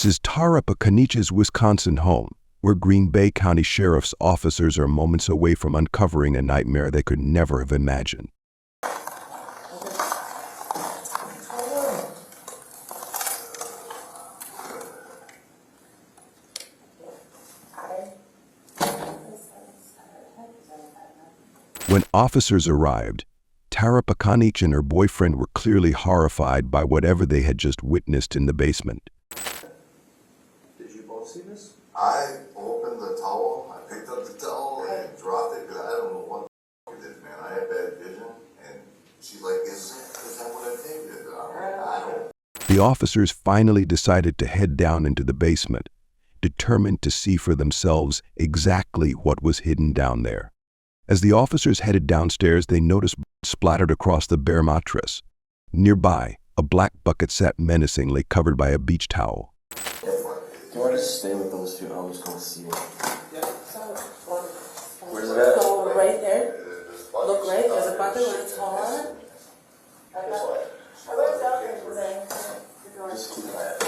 This is Tara Pekanich's Wisconsin home, where Green Bay County Sheriff's officers are moments away from uncovering a nightmare they could never have imagined. When officers arrived, Tara Pekanich and her boyfriend were clearly horrified by whatever they had just witnessed in the basement. Did you both see this? I opened the towel, I picked up the towel and dropped it because I don't know what it is, man. I have bad vision, and she's like, is that what I think it is? I don't. The officers finally decided to head down into the basement, determined to see for themselves exactly what was hidden down there. As the officers headed downstairs, they noticed blood splattered across the bare mattress. Nearby, a black bucket sat menacingly, covered by a beach towel. Do you want to stay with those two? I was going to see it. Yeah. Where's it at? So right there. Look right. There's a bucket with a towel on it. Just keep an eye out.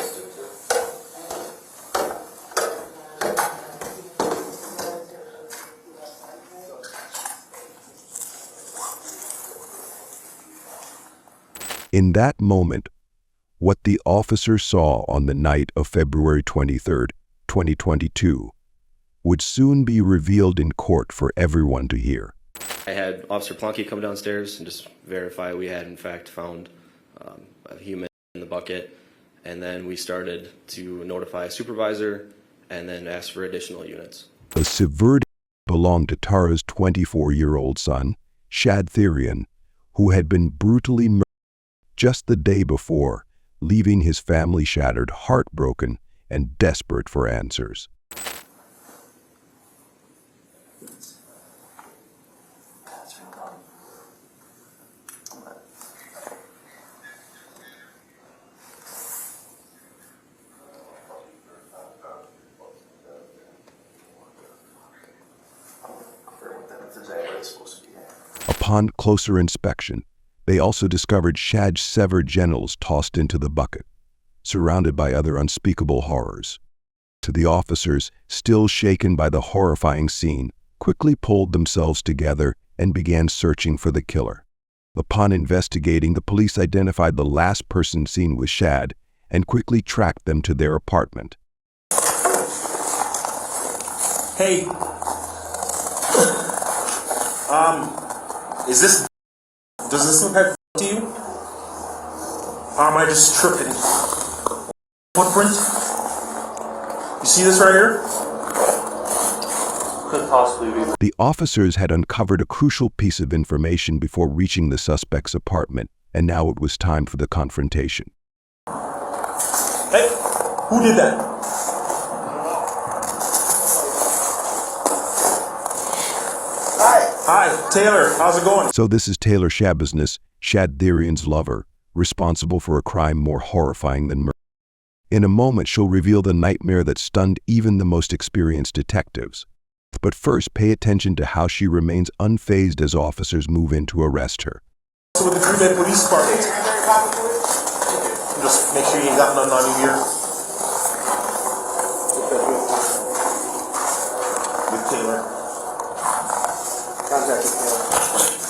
In that moment, what the officers saw on the night of February 23, 2022, would soon be revealed in court for everyone to hear. I had Officer Plunky come downstairs and just verify we had in fact found a human in the bucket, and then we started to notify a supervisor and then ask for additional units. The severity belonged to Tara's 24-year-old son, Shad Thyrion, who had been brutally murdered just the day before, leaving his family shattered, heartbroken, and desperate for answers. Upon closer inspection, they also discovered Shad's severed genitals tossed into the bucket, surrounded by other unspeakable horrors. To the officers, still shaken by the horrifying scene, quickly pulled themselves together and began searching for the killer. Upon investigating, the police identified the last person seen with Shad and quickly tracked them to their apartment. Hey, does this look like to you? Am I just tripping? Footprint? You see this right here? Could possibly be. The officers had uncovered a crucial piece of information before reaching the suspect's apartment, and now it was time for the confrontation. Hey, who did that? Hi, Taylor. How's it going? So this is Taylor Schabusiness, Shad Thyrion's lover, responsible for a crime more horrifying than murder. In a moment, she'll reveal the nightmare that stunned even the most experienced detectives. But first, pay attention to how she remains unfazed as officers move in to arrest her. So with the Green Bay Police Department. Just make sure you ain't got nothing on you here. With Taylor.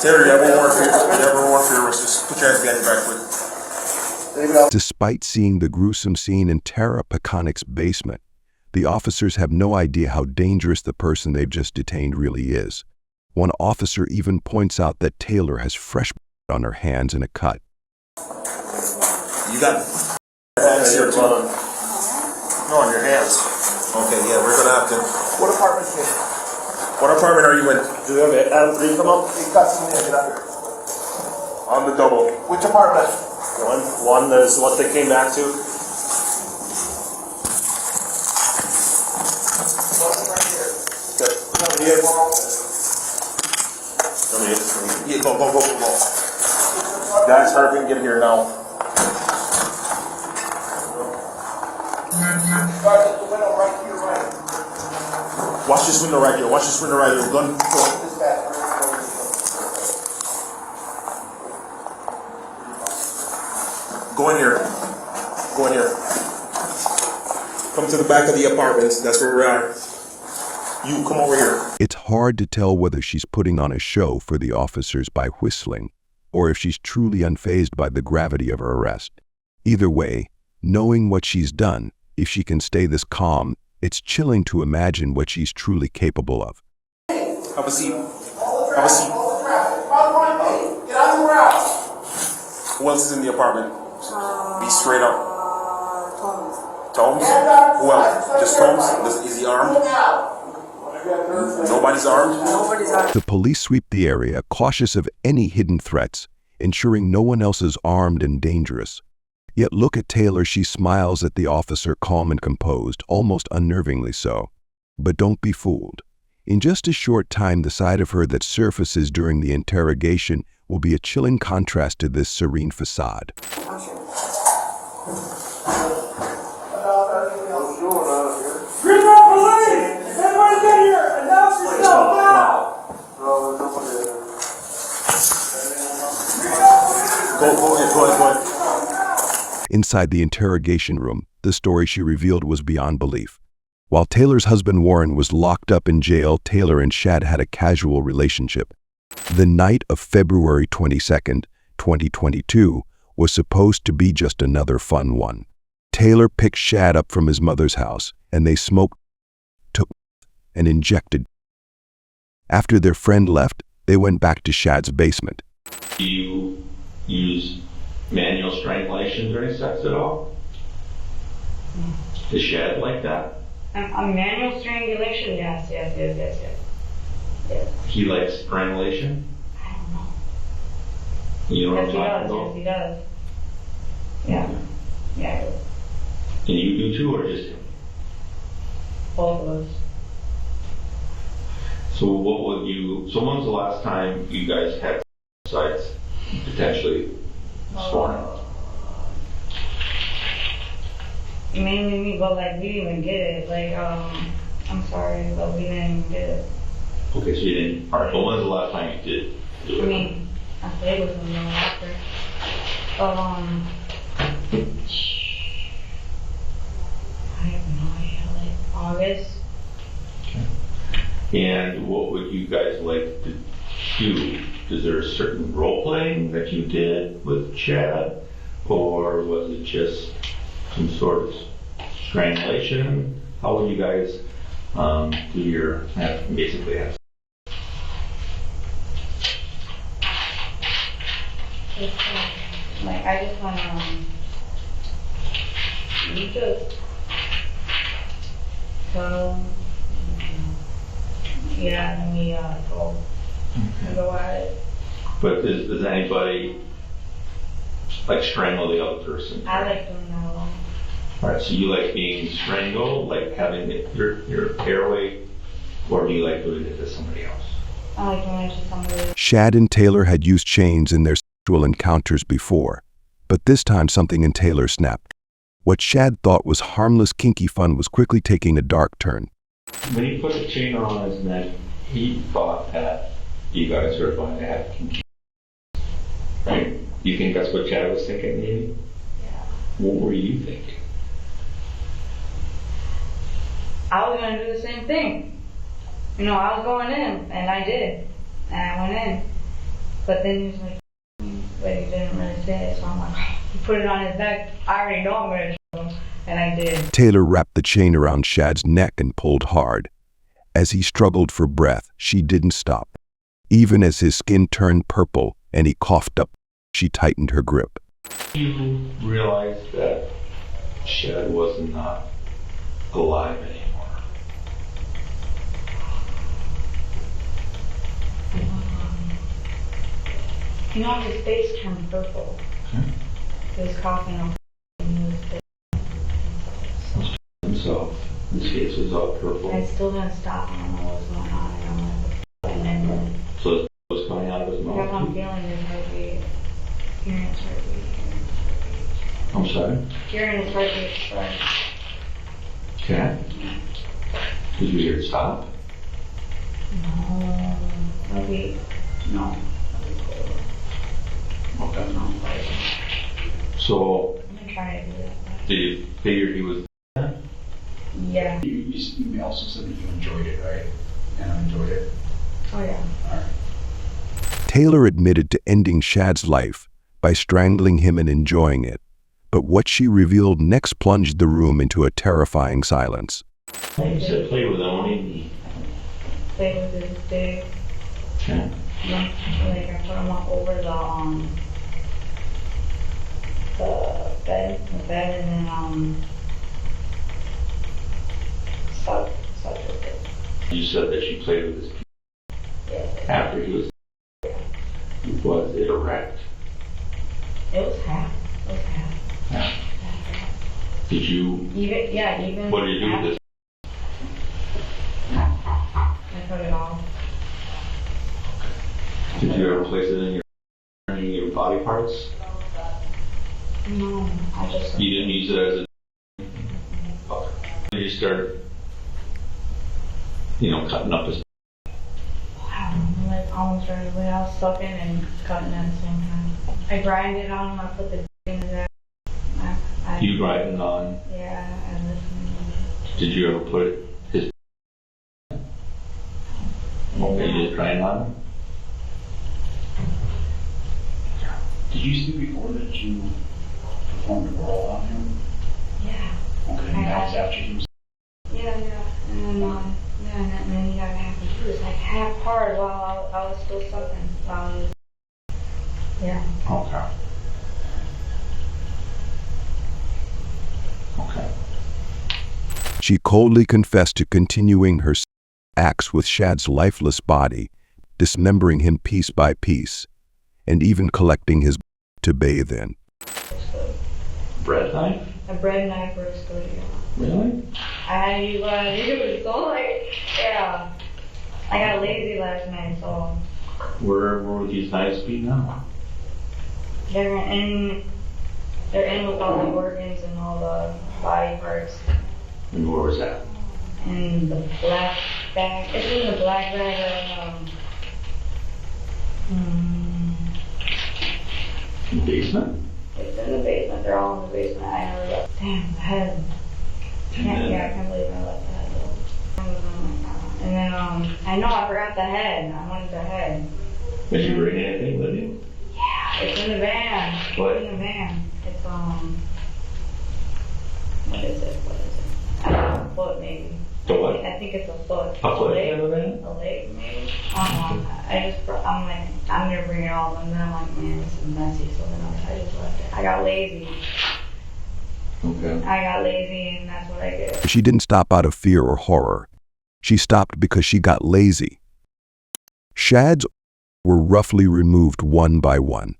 Taylor, you have one warrant for your arrest. Just put your hands behind your back, please. Despite seeing the gruesome scene in Tara Pekanich's basement, the officers have no idea how dangerous the person they've just detained really is. One officer even points out that Taylor has fresh blood on her hands and a cut. You got hands here too? No, on your hands. Okay, yeah, we're gonna have to. What apartment is it? What apartment are you in? Do you have it? Did you come up? You got some there, get up here. On the double. Which apartment? One is what they came back to. Yeah, go. Guys, hurry up and get here now. Watch this window right here. Gun. Go in here. Come to the back of the apartment. That's where we are. You come over here. It's hard to tell whether she's putting on a show for the officers by whistling, or if she's truly unfazed by the gravity of her arrest. Either way, knowing what she's done, if she can stay this calm, it's chilling to imagine what she's truly capable of. Have a seat. Have a seat. Get out of the ground. Who else is in the apartment? Be straight up. Thomas. Tomes? Who else? Just Tomes? Is he armed? Nobody's armed? Nobody's out. The police sweep the area, cautious of any hidden threats, ensuring no one else is armed and dangerous. Yet look at Taylor, she smiles at the officer, calm and composed, almost unnervingly so. But don't be fooled. In just a short time, the side of her that surfaces during the interrogation will be a chilling contrast to this serene facade. Bring up police! Everybody get here! Announce yourself now! Go ahead. Inside the interrogation room, the story she revealed was beyond belief. While Taylor's husband Warren was locked up in jail, Taylor and Shad had a casual relationship. The night of February 22nd, 2022, was supposed to be just another fun one. Taylor picked Shad up from his mother's house, and they smoked, took, and injected. After their friend left, they went back to Shad's basement. Do you use manual strangulation during sex at all? Is Shad like that? A manual strangulation? Yes. He likes strangulation? I don't know. You know what I'm Yes, talking about? he does. Yeah. Yeah, And you do too, or just him? both of us. So when's the last time you guys had sex, potentially sworn? Mainly me, but like we didn't even get it. Like, I'm sorry, but we didn't even get it. Okay, so you didn't. Alright, but when's the last time you did do it? I mean, I played with him though after. I have no idea, like August. And what would you guys like to do? Is there a certain role playing that you did with Shad? Or was it just some sort of strangulation? How would you guys do your, basically have? It's like I just want you just so yeah, and we go at it. But does anybody like strangle the other person? I like doing that alone. Alright, so you like being strangled, like having your airway, or do you like doing it to somebody else? I like doing it to somebody. Shad and Taylor had used chains in their sexual encounters before, but this time something in Taylor snapped. What Shad thought was harmless, kinky fun was quickly taking a dark turn. When he put the chain on his neck, he thought that you guys were going to have kinky. Right? You think that's what Chad was thinking, maybe? Yeah. What were you thinking? I was gonna do the same thing. You know, I was going in, and I did. And I went in. But then he was like, but he didn't really say it, so I'm like, he put it on his neck. I already know I'm gonna show him. And I did. Taylor wrapped the chain around Shad's neck and pulled hard. As he struggled for breath, she didn't stop. Even as his skin turned purple and he coughed up, she tightened her grip. You realized that Shad was not alive anymore. You know, his face turned purple. He was coughing up. Himself, his face was all purple. I still didn't stop. I don't know what's going on. I don't know. And then So his was coming out of his I kept on mouth. feeling his heartbeat. Hearing his heartbeat. I'm sorry? Hearing his heartbeat. Sorry. Okay. Did you hear it stop? No. Heartbeat. No. Okay. No. So, I'm gonna try to do that. did you figure he was dead? Yeah. You also said that you enjoyed it, right? And I enjoyed it. Oh yeah. All right. Taylor admitted to ending Shad's life by strangling him and enjoying it, but what she revealed next plunged the room into a terrifying silence. You said play with Oni. Play with his dick. Okay. Like I put him up over the bed, and then suck with it. You said that she played with his Yeah. after he was. Was it erect? It was half. Yeah. Did you? Even. What did you do with this? I put it on. Did you ever place it in your body parts? No, I just. You didn't use it as a. Okay. You start, cutting up his. Like almost right away. I was sucking and cutting at the same time. I grinded on him. I put the in there. You grinding on? Yeah, I listened. Did you ever put his? Okay, you just grind on him? Did you see before that you performed a roll on him? Yeah. Okay, and that was after he was. Yeah. And then he got happy. He was like half hard while I was still sucking. While he was. Yeah. Okay. Okay. She coldly confessed to continuing her acts with Shad's lifeless body, dismembering him piece by piece, and even collecting his to bathe in. Bread knife? A bread knife works good, yeah. Really? I had to use what I used, so yeah. I got lazy last night, so. Where would these knives be now? They're in with all the organs and all the body parts. And where was that? In the black bag. It's in the black bag In the basement? it's in the basement. They're all in the basement. I never left. Damn, the head. I can't believe I left the head though. And then, I know I forgot the head. I wanted the head. Did you bring anything with you? Yeah, it's in the van. What? It's in the van. It's, what is it? I don't know, a foot maybe. The what? I think it's a foot. A foot leg, in the van? A leg maybe. I don't know. I'm like, I'm gonna bring it all, and then I'm like, man, this is messy, so then I just left it. I got lazy. Okay. I got lazy, and that's what I did. She didn't stop out of fear or horror. She stopped because she got lazy. Shad's were roughly removed one by one.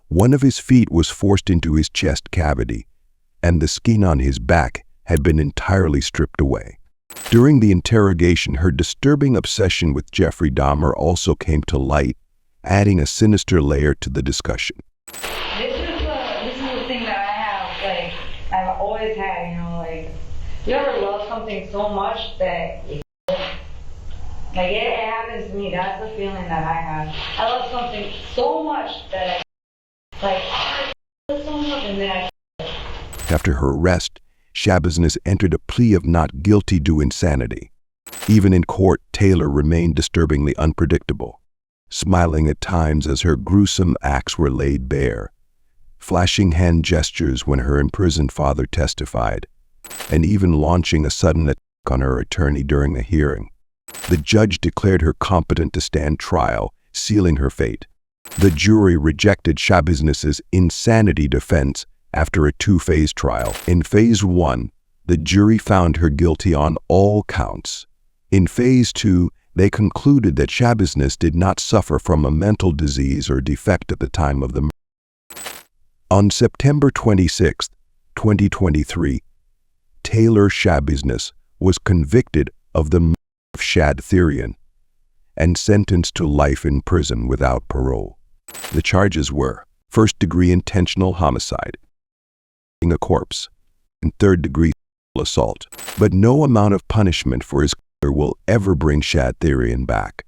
One of his feet was forced into his chest cavity, and the skin on his back had been entirely stripped away. During the interrogation, her disturbing obsession with Jeffrey Dahmer also came to light, adding a sinister layer to the discussion. This is the thing that I have, like, I've always had, you ever love something so much that you like it happens to me. That's the feeling that I have. I love something so much that I love so much, and then I. After her arrest, Schabusiness entered a plea of not guilty due insanity. Even in court, Taylor remained disturbingly unpredictable, smiling at times as her gruesome acts were laid bare, flashing hand gestures when her imprisoned father testified, and even launching a sudden attack on her attorney during the hearing. The judge declared her competent to stand trial, sealing her fate. The jury rejected Schabusiness's insanity defense after a two-phase trial. In Phase 1, the jury found her guilty on all counts. In Phase 2, they concluded that Schabusiness did not suffer from a mental disease or defect at the time of the murder. On September 26, 2023, Taylor Schabusiness was convicted of the murder of Shad Thyrion and sentenced to life in prison without parole. The charges were first-degree intentional homicide, a corpse, and third-degree assault. But no amount of punishment for his killer will ever bring Shad Thyrion back.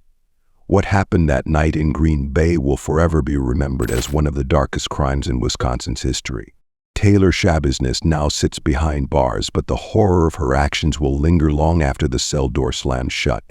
What happened that night in Green Bay will forever be remembered as one of the darkest crimes in Wisconsin's history. Taylor Schabusiness now sits behind bars, but the horror of her actions will linger long after the cell door slams shut.